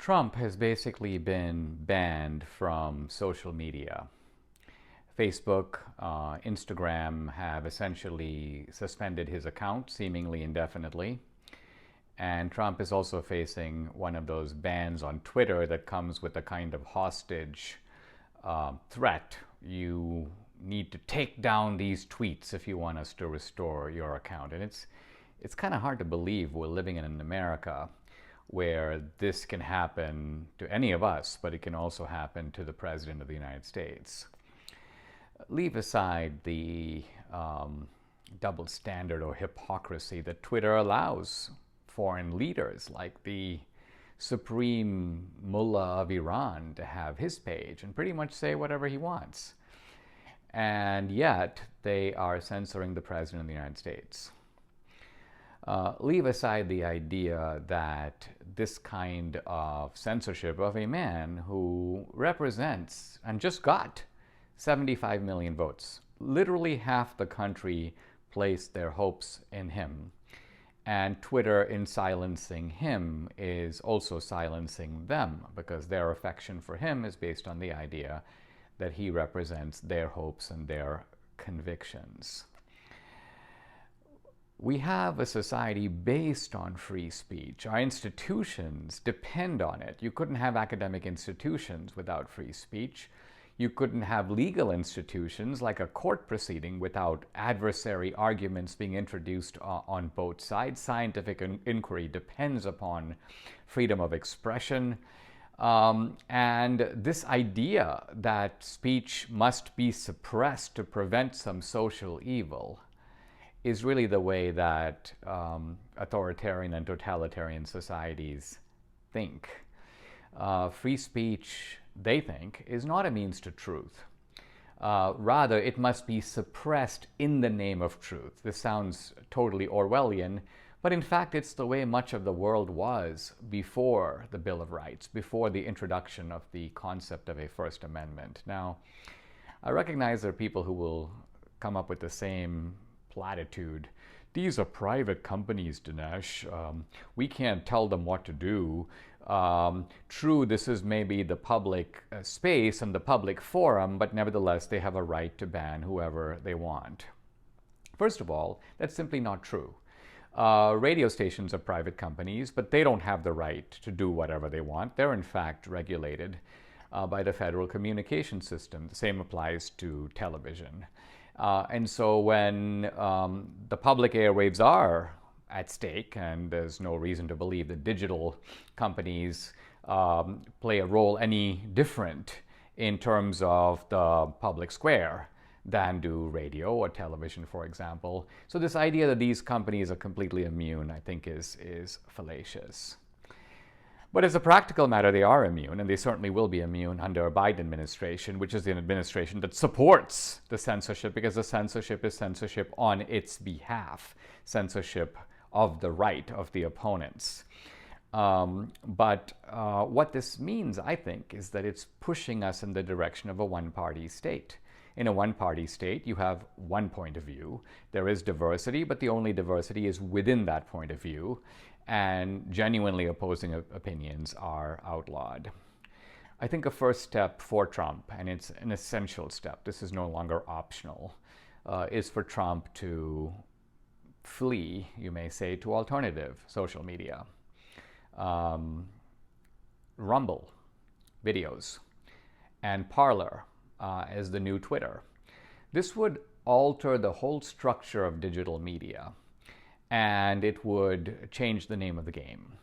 Trump has basically been banned from social media. Facebook, Instagram have essentially suspended his account seemingly indefinitely. And Trump is also facing one of those bans on Twitter that comes with a kind of hostage threat. You need to take down these tweets if you want us to restore your account. And it's kind of hard to believe we're living in America where this can happen to any of us, but it can also happen to the President of the United States. Leave aside the double standard or hypocrisy that Twitter allows foreign leaders like the supreme mullah of Iran to have his page and pretty much say whatever he wants. And yet they are censoring the President of the United States. Leave aside the idea that this kind of censorship of a man who represents and just got 75 million votes, literally half the country placed their hopes in him. And Twitter, in silencing him, is also silencing them because their affection for him is based on the idea that he represents their hopes and their convictions. We have a society based on free speech. Our institutions depend on it. You couldn't have academic institutions without free speech. You couldn't have legal institutions like a court proceeding without adversary arguments being introduced on both sides. Scientific inquiry depends upon freedom of expression. And this idea that speech must be suppressed to prevent some social evil is really the way that authoritarian and totalitarian societies think. Free speech, they think, is not a means to truth. Rather, it must be suppressed in the name of truth. This sounds totally Orwellian, but in fact, it's the way much of the world was before the Bill of Rights, before the introduction of the concept of a First Amendment. Now, I recognize there are people who will come up with the same platitude. These are private companies, Dinesh. We can't tell them what to do. True, this is maybe the public space and the public forum, but nevertheless, they have a right to ban whoever they want. First of all, that's simply not true. Radio stations are private companies, but they don't have the right to do whatever they want. They're in fact regulated by the Federal Communications System. The same applies to television. And so when the public airwaves are at stake, and there's no reason to believe that digital companies play a role any different in terms of the public square than do radio or television, for example. So this idea that these companies are completely immune, I think, is fallacious. But as a practical matter, they are immune, and they certainly will be immune under a Biden administration, which is an administration that supports the censorship, because the censorship is censorship on its behalf, censorship of the right of the opponents. But what this means, I think, is that it's pushing us in the direction of a one-party state. In a one-party state, you have one point of view. There is diversity, but the only diversity is within that point of view, and genuinely opposing opinions are outlawed. I think a first step for Trump, and it's an essential step, this is no longer optional, is for Trump to flee, you may say, to alternative social media. Rumble videos and Parler as the new Twitter. This would alter the whole structure of digital media, and it would change the name of the game.